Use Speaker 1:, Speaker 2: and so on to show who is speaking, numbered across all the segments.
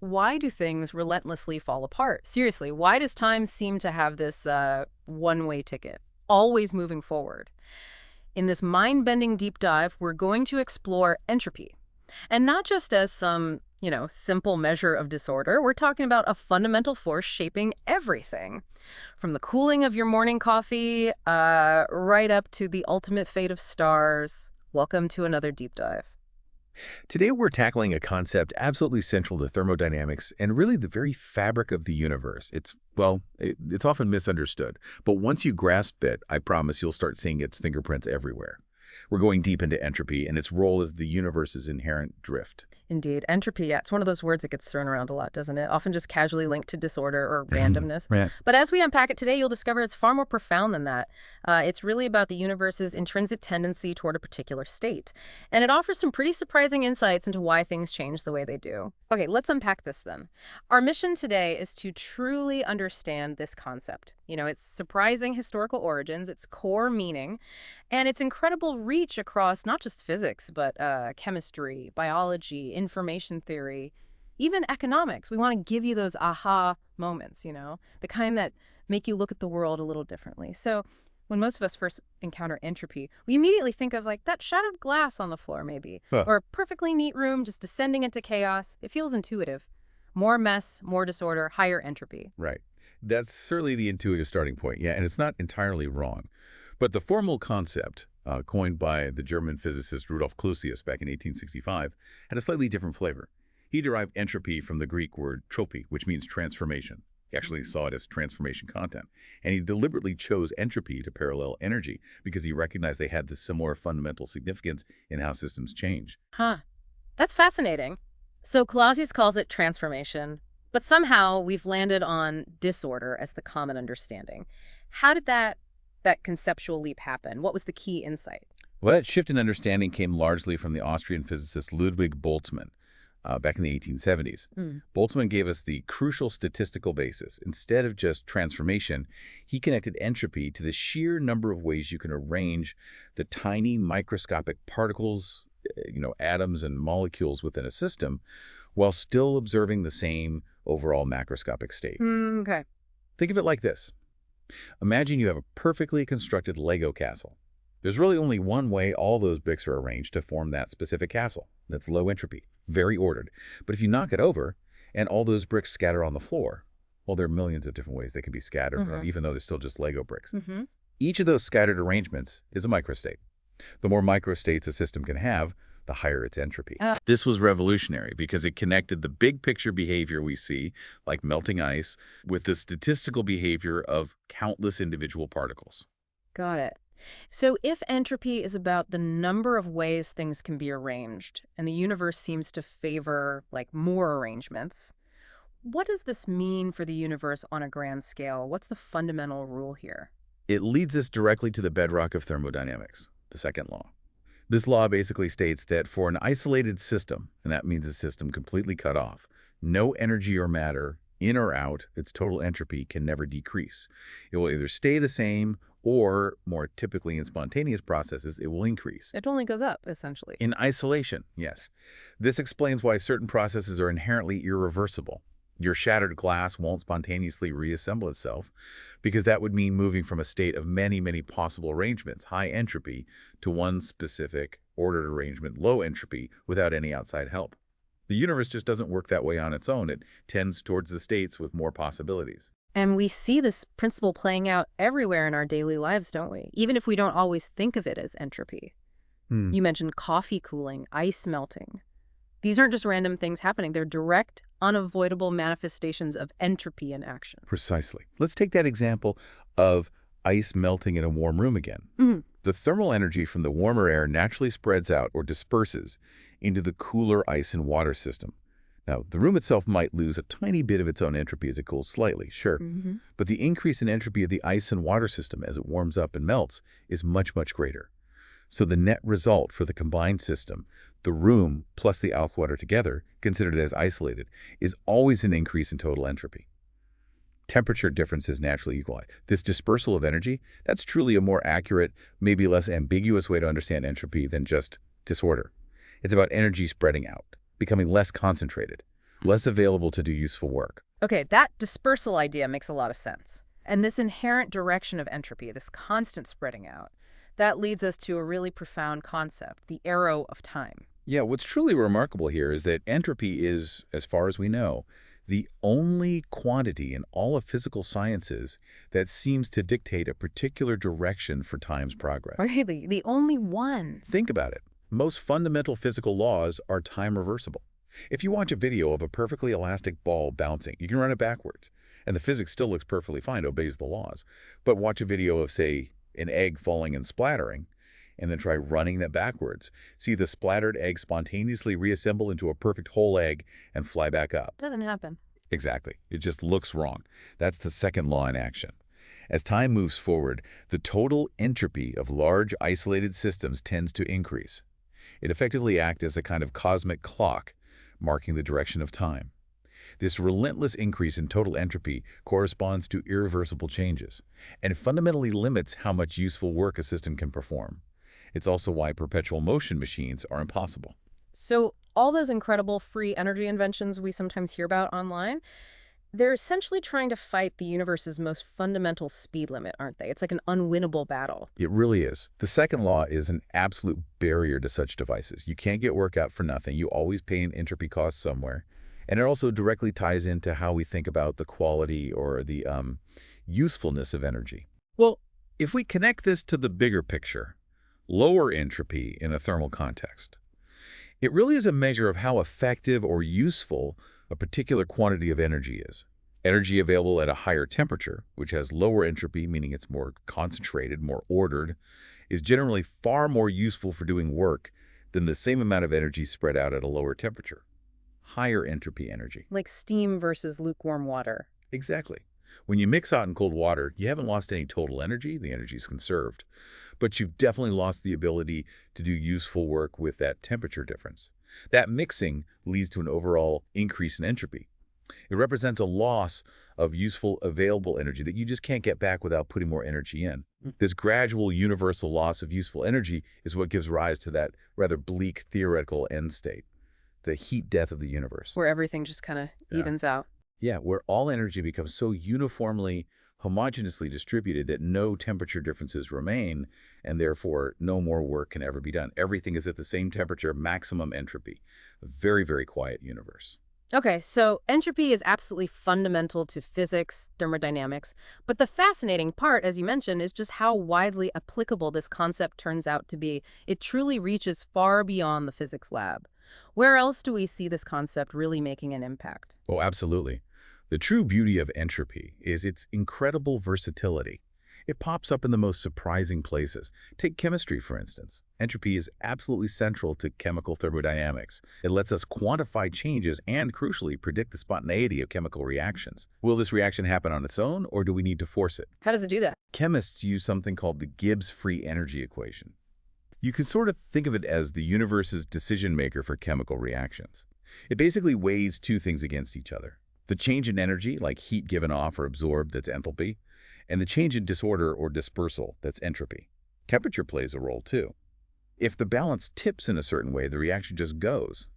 Speaker 1: Why do things relentlessly fall apart? Seriously, why does time seem to have this one-way ticket, always moving forward? In this mind-bending deep dive, we're going to explore entropy. And not just as some, simple measure of disorder. We're talking about a fundamental force shaping everything. From the cooling of your morning coffee, right up to the ultimate fate of stars. Welcome to another deep dive.
Speaker 2: Today we're tackling a concept absolutely central to thermodynamics and really the very fabric of the universe. It's often misunderstood, but once you grasp it, I promise you'll start seeing its fingerprints everywhere. We're going deep into entropy and its role as the universe's inherent drift.
Speaker 1: Indeed. Entropy, yeah, it's one of those words that gets thrown around a lot, doesn't it? Often just casually linked to disorder or randomness.
Speaker 2: Right.
Speaker 1: But as we unpack it today, you'll discover it's far more profound than that. It's really about the universe's intrinsic tendency toward a particular state. And it offers some pretty surprising insights into why things change the way they do. Okay, let's unpack this then. Our mission today is to truly understand this concept. Its surprising historical origins, its core meaning, and its incredible reach across not just physics, but chemistry, biology, information theory, even economics. We want to give you those aha moments, the kind that make you look at the world a little differently. So when most of us first encounter entropy, we immediately think of like that shattered glass on the floor maybe, or a perfectly neat room just descending into chaos. It feels intuitive. More mess, more disorder, higher entropy.
Speaker 2: Right. That's certainly the intuitive starting point, yeah, and it's not entirely wrong. But the formal concept, coined by the German physicist Rudolf Clusius back in 1865, had a slightly different flavor. He derived entropy from the Greek word tropy, which means transformation. He actually saw it as transformation content. And he deliberately chose entropy to parallel energy because he recognized they had this similar fundamental significance in how systems change.
Speaker 1: Huh. That's fascinating. So Clausius calls it transformation, but somehow we've landed on disorder as the common understanding. How did that conceptual leap happen? What was the key insight?
Speaker 2: Well, that shift in understanding came largely from the Austrian physicist Ludwig Boltzmann back in the 1870s. Boltzmann gave us the crucial statistical basis. Instead of just transformation, he connected entropy to the sheer number of ways you can arrange the tiny microscopic particles, atoms and molecules within a system, while still observing the same overall macroscopic state.
Speaker 1: Okay.
Speaker 2: Think of it like this. Imagine you have a perfectly constructed Lego castle. There's really only one way all those bricks are arranged to form that specific castle. That's low entropy, very ordered. But if you knock it over and all those bricks scatter on the floor, well, there are millions of different ways they can be scattered, even though they're still just Lego bricks. Each of those scattered arrangements is a microstate. The more microstates a system can have, the higher its entropy. This was revolutionary because it connected the big picture behavior we see, like melting ice, with the statistical behavior of countless individual particles.
Speaker 1: Got it. So if entropy is about the number of ways things can be arranged, and the universe seems to favor more arrangements, what does this mean for the universe on a grand scale? What's the fundamental rule here?
Speaker 2: It leads us directly to the bedrock of thermodynamics, the second law. This law basically states that for an isolated system, and that means a system completely cut off, no energy or matter, in or out, its total entropy can never decrease. It will either stay the same or, more typically in spontaneous processes, it will increase.
Speaker 1: It only goes up, essentially.
Speaker 2: In isolation, yes. This explains why certain processes are inherently irreversible. Your shattered glass won't spontaneously reassemble itself because that would mean moving from a state of many, many possible arrangements, high entropy, to one specific ordered arrangement, low entropy, without any outside help. The universe just doesn't work that way on its own. It tends towards the states with more possibilities.
Speaker 1: And we see this principle playing out everywhere in our daily lives, don't we? Even if we don't always think of it as entropy. You mentioned coffee cooling, ice melting. These aren't just random things happening. They're direct, unavoidable manifestations of entropy in action.
Speaker 2: Precisely. Let's take that example of ice melting in a warm room again. The thermal energy from the warmer air naturally spreads out or disperses into the cooler ice and water system. Now, the room itself might lose a tiny bit of its own entropy as it cools slightly, sure. But the increase in entropy of the ice and water system as it warms up and melts is much, much greater. So the net result for the combined system, the room plus the outwater together, considered as isolated, is always an increase in total entropy. Temperature differences naturally equalize. This dispersal of energy, that's truly a more accurate, maybe less ambiguous way to understand entropy than just disorder. It's about energy spreading out, becoming less concentrated. less available to do useful work.
Speaker 1: Okay, that dispersal idea makes a lot of sense. And this inherent direction of entropy, this constant spreading out, that leads us to a really profound concept, the arrow of time.
Speaker 2: Yeah, what's truly remarkable here is that entropy is, as far as we know, the only quantity in all of physical sciences that seems to dictate a particular direction for time's progress.
Speaker 1: Really, the only one.
Speaker 2: Think about it. Most fundamental physical laws are time reversible. If you watch a video of a perfectly elastic ball bouncing, you can run it backwards, and the physics still looks perfectly fine, obeys the laws. But watch a video of, say, an egg falling and splattering, and then try running that backwards. See the splattered egg spontaneously reassemble into a perfect whole egg and fly back up.
Speaker 1: Doesn't happen.
Speaker 2: Exactly. It just looks wrong. That's the second law in action. As time moves forward, the total entropy of large isolated systems tends to increase. It effectively acts as a kind of cosmic clock, marking the direction of time. This relentless increase in total entropy corresponds to irreversible changes, and fundamentally limits how much useful work a system can perform. It's also why perpetual motion machines are impossible.
Speaker 1: So all those incredible free energy inventions we sometimes hear about online, they're essentially trying to fight the universe's most fundamental speed limit, aren't they? It's like an unwinnable battle.
Speaker 2: It really is. The second law is an absolute barrier to such devices. You can't get work out for nothing. You always pay an entropy cost somewhere. And it also directly ties into how we think about the quality or the usefulness of energy. Well, if we connect this to the bigger picture, lower entropy in a thermal context, it really is a measure of how effective or useful a particular quantity of energy is. Energy available at a higher temperature, which has lower entropy, meaning it's more concentrated, more ordered, is generally far more useful for doing work than the same amount of energy spread out at a lower temperature. Higher entropy energy.
Speaker 1: Like steam versus lukewarm water.
Speaker 2: Exactly. When you mix hot and cold water, you haven't lost any total energy. The energy is conserved. But you've definitely lost the ability to do useful work with that temperature difference. That mixing leads to an overall increase in entropy. It represents a loss of useful available energy that you just can't get back without putting more energy in. This gradual universal loss of useful energy is what gives rise to that rather bleak theoretical end state, the heat death of the universe.
Speaker 1: Where everything just kind of evens out.
Speaker 2: Yeah, where all energy becomes so uniformly, homogeneously distributed that no temperature differences remain, and therefore no more work can ever be done. Everything is at the same temperature, maximum entropy. A very, very quiet universe.
Speaker 1: Okay, so entropy is absolutely fundamental to physics, thermodynamics, but the fascinating part, as you mentioned, is just how widely applicable this concept turns out to be. It truly reaches far beyond the physics lab. Where else do we see this concept really making an impact?
Speaker 2: Oh, absolutely. The true beauty of entropy is its incredible versatility. It pops up in the most surprising places. Take chemistry, for instance. Entropy is absolutely central to chemical thermodynamics. It lets us quantify changes and, crucially, predict the spontaneity of chemical reactions. Will this reaction happen on its own, or do we need to force it?
Speaker 1: How does it do that?
Speaker 2: Chemists use something called the Gibbs free energy equation. You can sort of think of it as the universe's decision maker for chemical reactions. It basically weighs two things against each other. The change in energy, like heat given off or absorbed, that's enthalpy, and the change in disorder or dispersal, that's entropy. Temperature plays a role too. If the balance tips in a certain way, the reaction just goes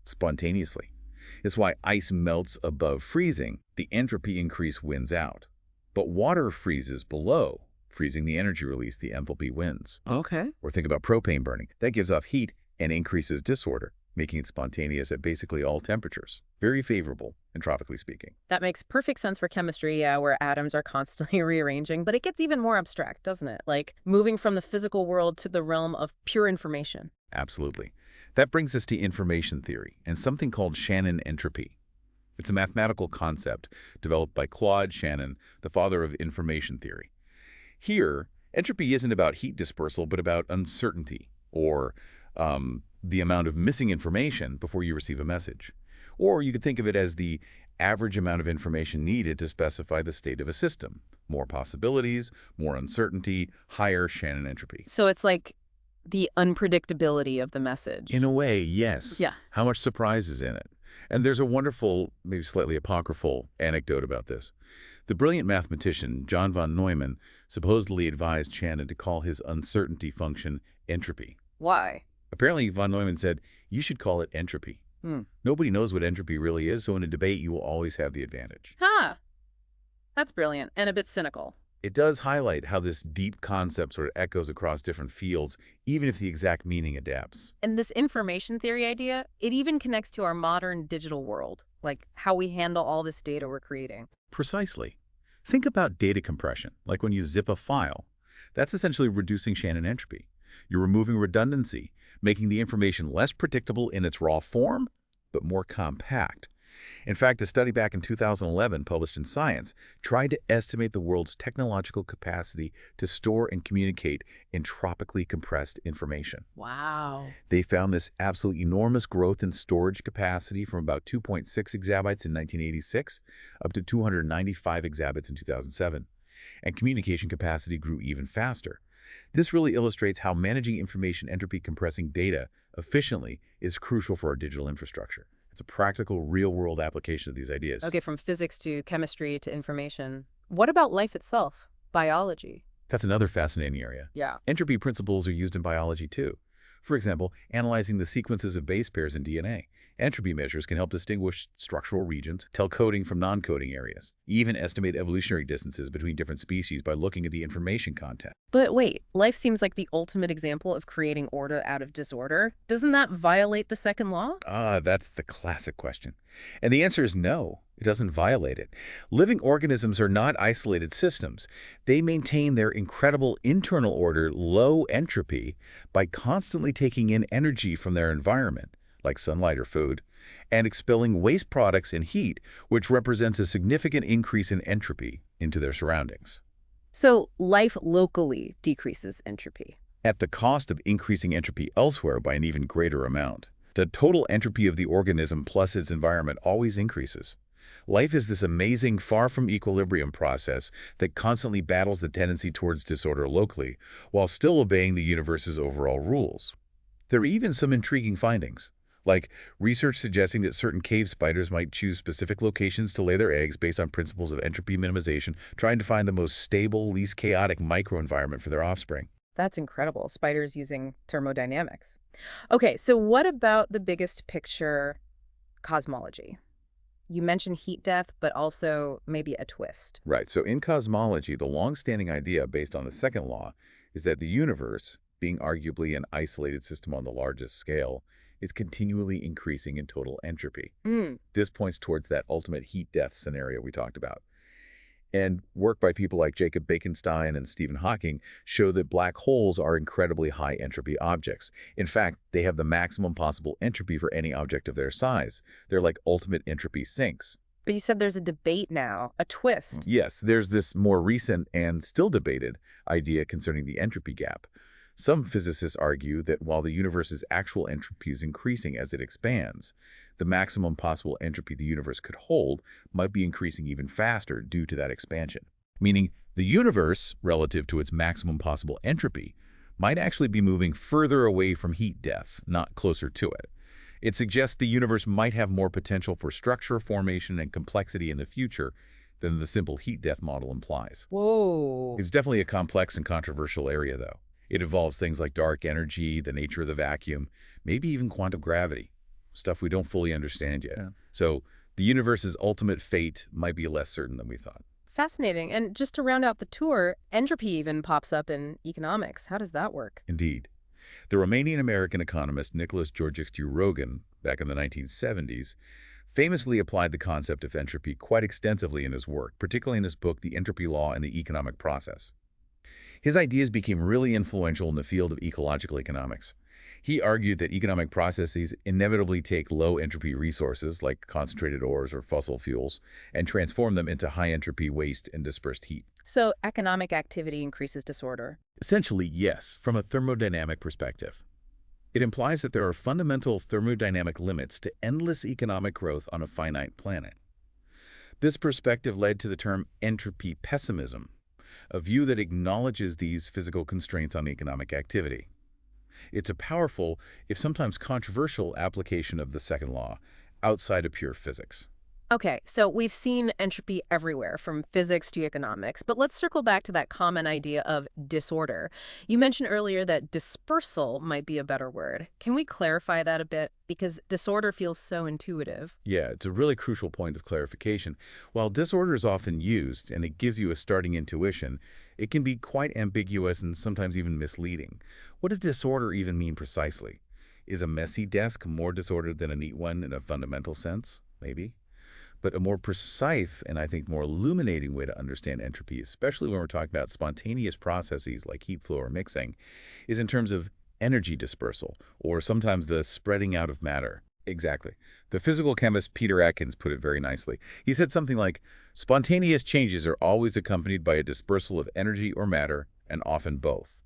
Speaker 2: spontaneously. It's why ice melts above freezing, the entropy increase wins out. But water freezes below, freezing the energy release, the enthalpy wins.
Speaker 1: Okay.
Speaker 2: Or think about propane burning. That gives off heat and increases disorder, making it spontaneous at basically all temperatures. Very favorable, entropically speaking.
Speaker 1: That makes perfect sense for chemistry, yeah, where atoms are constantly rearranging, but it gets even more abstract, doesn't it? Like moving from the physical world to the realm of pure information.
Speaker 2: Absolutely. That brings us to information theory and something called Shannon entropy. It's a mathematical concept developed by Claude Shannon, the father of information theory. Here, entropy isn't about heat dispersal, but about uncertainty, or the amount of missing information before you receive a message. Or you could think of it as the average amount of information needed to specify the state of a system. More possibilities, more uncertainty, higher Shannon entropy.
Speaker 1: So it's like the unpredictability of the message.
Speaker 2: In a way, yes.
Speaker 1: Yeah.
Speaker 2: How much surprise is in it? And there's a wonderful, maybe slightly apocryphal anecdote about this. The brilliant mathematician John von Neumann supposedly advised Shannon to call his uncertainty function entropy.
Speaker 1: Why?
Speaker 2: Apparently, von Neumann said, "You should call it entropy.
Speaker 1: Hmm.
Speaker 2: Nobody knows what entropy really is, so in a debate, you will always have the advantage.
Speaker 1: Huh. That's brilliant and a bit cynical.
Speaker 2: It does highlight how this deep concept sort of echoes across different fields, even if the exact meaning adapts.
Speaker 1: And this information theory idea, it even connects to our modern digital world, like how we handle all this data we're creating.
Speaker 2: Precisely. Think about data compression, like when you zip a file. That's essentially reducing Shannon entropy. You're removing redundancy, making the information less predictable in its raw form, but more compact. In fact, a study back in 2011 published in Science tried to estimate the world's technological capacity to store and communicate entropically compressed information.
Speaker 1: Wow.
Speaker 2: They found this absolutely enormous growth in storage capacity from about 2.6 exabytes in 1986 up to 295 exabytes in 2007. And communication capacity grew even faster. This really illustrates how managing information entropy compressing data efficiently is crucial for our digital infrastructure. It's a practical, real-world application of these ideas.
Speaker 1: Okay, from physics to chemistry to information. What about life itself? Biology?
Speaker 2: That's another fascinating area.
Speaker 1: Yeah.
Speaker 2: Entropy principles are used in biology too. For example, analyzing the sequences of base pairs in DNA. Entropy measures can help distinguish structural regions, tell coding from non-coding areas, even estimate evolutionary distances between different species by looking at the information content.
Speaker 1: But wait, life seems like the ultimate example of creating order out of disorder. Doesn't that violate the second law?
Speaker 2: That's the classic question. And the answer is no, it doesn't violate it. Living organisms are not isolated systems. They maintain their incredible internal order, low entropy, by constantly taking in energy from their environment, like sunlight or food, and expelling waste products and heat, which represents a significant increase in entropy into their surroundings.
Speaker 1: So life locally decreases entropy.
Speaker 2: At the cost of increasing entropy elsewhere by an even greater amount. The total entropy of the organism plus its environment always increases. Life is this amazing, far from equilibrium process that constantly battles the tendency towards disorder locally, while still obeying the universe's overall rules. There are even some intriguing findings, like research suggesting that certain cave spiders might choose specific locations to lay their eggs based on principles of entropy minimization, trying to find the most stable, least chaotic microenvironment for their offspring.
Speaker 1: That's incredible. Spiders using thermodynamics. Okay, so what about the biggest picture cosmology? You mentioned heat death, but also maybe a twist.
Speaker 2: Right, so in cosmology, the long-standing idea based on the second law is that the universe, being arguably an isolated system on the largest scale, is continually increasing in total entropy. This points towards that ultimate heat death scenario we talked about. And work by people like Jacob Bekenstein and Stephen Hawking show that black holes are incredibly high entropy objects. In fact, they have the maximum possible entropy for any object of their size. They're like ultimate entropy sinks.
Speaker 1: But you said there's a debate now, a twist.
Speaker 2: Yes, there's this more recent and still debated idea concerning the entropy gap. Some physicists argue that while the universe's actual entropy is increasing as it expands, the maximum possible entropy the universe could hold might be increasing even faster due to that expansion. Meaning, the universe, relative to its maximum possible entropy, might actually be moving further away from heat death, not closer to it. It suggests the universe might have more potential for structure formation and complexity in the future than the simple heat death model implies.
Speaker 1: Whoa.
Speaker 2: It's definitely a complex and controversial area, though. It involves things like dark energy, the nature of the vacuum, maybe even quantum gravity, stuff we don't fully understand yet.
Speaker 1: Yeah.
Speaker 2: So the universe's ultimate fate might be less certain than we thought.
Speaker 1: Fascinating. And just to round out the tour, entropy even pops up in economics. How does that work?
Speaker 2: Indeed. The Romanian-American economist Nicholas Georgescu-Roegen, back in the 1970s, famously applied the concept of entropy quite extensively in his work, particularly in his book, The Entropy Law and the Economic Process. His ideas became really influential in the field of ecological economics. He argued that economic processes inevitably take low-entropy resources, like concentrated ores or fossil fuels, and transform them into high-entropy waste and dispersed heat.
Speaker 1: So economic activity increases disorder.
Speaker 2: Essentially, yes, from a thermodynamic perspective. It implies that there are fundamental thermodynamic limits to endless economic growth on a finite planet. This perspective led to the term entropy pessimism, a view that acknowledges these physical constraints on economic activity. It's a powerful, if sometimes controversial, application of the second law, outside of pure physics.
Speaker 1: Okay, so we've seen entropy everywhere, from physics to economics, but let's circle back to that common idea of disorder. You mentioned earlier that dispersal might be a better word. Can we clarify that a bit? Because disorder feels so intuitive.
Speaker 2: Yeah, it's a really crucial point of clarification. While disorder is often used and it gives you a starting intuition, it can be quite ambiguous and sometimes even misleading. What does disorder even mean precisely? Is a messy desk more disordered than a neat one in a fundamental sense? Maybe. But a more precise and I think more illuminating way to understand entropy, especially when we're talking about spontaneous processes like heat flow or mixing, is in terms of energy dispersal, or sometimes the spreading out of matter. Exactly. The physical chemist Peter Atkins put it very nicely. He said something like, spontaneous changes are always accompanied by a dispersal of energy or matter, and often both.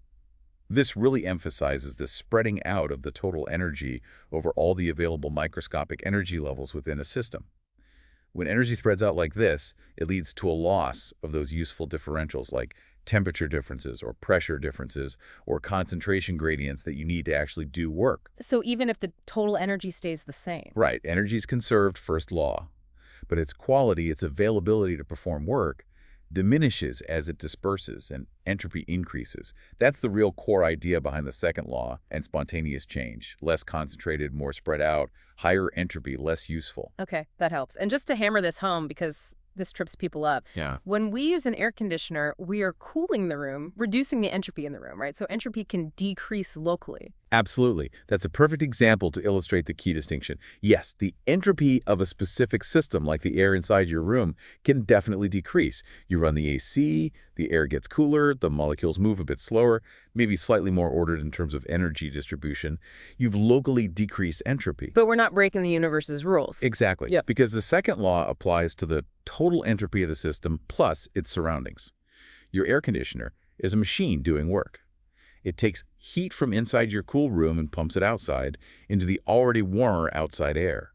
Speaker 2: This really emphasizes the spreading out of the total energy over all the available microscopic energy levels within a system. When energy spreads out like this, it leads to a loss of those useful differentials like temperature differences or pressure differences or concentration gradients that you need to actually do work.
Speaker 1: So even if the total energy stays the same.
Speaker 2: Right, energy is conserved, first law, but its quality, its availability to perform work, diminishes as it disperses and entropy increases. That's the real core idea behind the second law and spontaneous change. Less concentrated, more spread out, higher entropy, less useful.
Speaker 1: Okay, that helps. And just to hammer this home, because this trips people up,
Speaker 2: Yeah.
Speaker 1: when we use an air conditioner, we are cooling the room, reducing the entropy in the room, right? So entropy can decrease locally.
Speaker 2: Absolutely. That's a perfect example to illustrate the key distinction. Yes, the entropy of a specific system, like the air inside your room, can definitely decrease. You run the AC, the air gets cooler, the molecules move a bit slower, maybe slightly more ordered in terms of energy distribution. You've locally decreased entropy.
Speaker 1: But we're not breaking the universe's rules.
Speaker 2: Exactly.
Speaker 1: Yeah.
Speaker 2: Because the second law applies to the total entropy of the system plus its surroundings. Your air conditioner is a machine doing work. It takes heat from inside your cool room and pumps it outside into the already warmer outside air.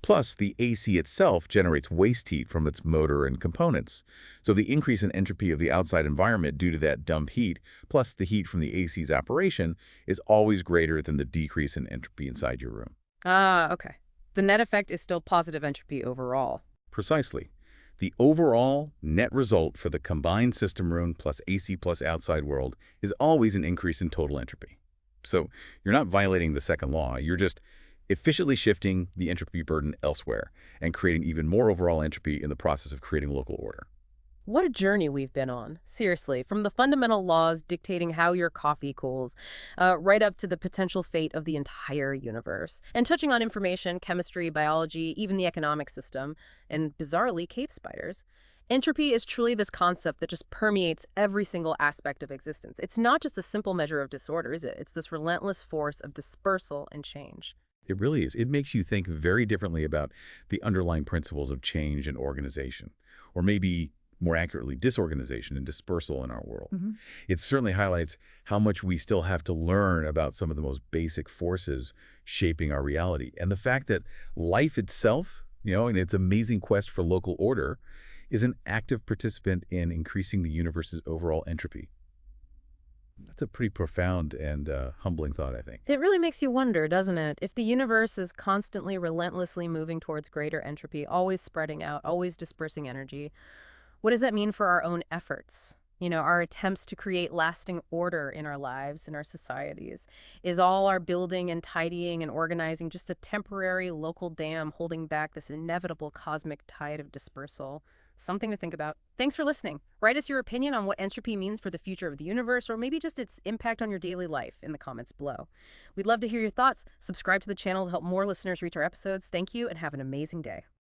Speaker 2: Plus, the AC itself generates waste heat from its motor and components. So the increase in entropy of the outside environment due to that dump heat, plus the heat from the AC's operation, is always greater than the decrease in entropy inside your room.
Speaker 1: Ah, okay. The net effect is still positive entropy overall.
Speaker 2: Precisely. The overall net result for the combined system room plus AC plus outside world is always an increase in total entropy. So you're not violating the second law, you're just efficiently shifting the entropy burden elsewhere and creating even more overall entropy in the process of creating local order.
Speaker 1: What a journey we've been on. Seriously, from the fundamental laws dictating how your coffee cools, right up to the potential fate of the entire universe. And touching on information, chemistry, biology, even the economic system, and bizarrely, cave spiders. Entropy is truly this concept that just permeates every single aspect of existence. It's not just a simple measure of disorder, is it? It's this relentless force of dispersal and change.
Speaker 2: It really is. It makes you think very differently about the underlying principles of change and organization, or maybe more accurately, disorganization and dispersal in our world. It certainly highlights how much we still have to learn about some of the most basic forces shaping our reality. And the fact that life itself, in its amazing quest for local order, is an active participant in increasing the universe's overall entropy. That's a pretty profound and humbling thought, I think.
Speaker 1: It really makes you wonder, doesn't it? If the universe is constantly, relentlessly moving towards greater entropy, always spreading out, always dispersing energy, what does that mean for our own efforts? Our attempts to create lasting order in our lives, in our societies. Is all our building and tidying and organizing just a temporary local dam holding back this inevitable cosmic tide of dispersal? Something to think about. Thanks for listening. Write us your opinion on what entropy means for the future of the universe, or maybe just its impact on your daily life in the comments below. We'd love to hear your thoughts. Subscribe to the channel to help more listeners reach our episodes. Thank you, and have an amazing day.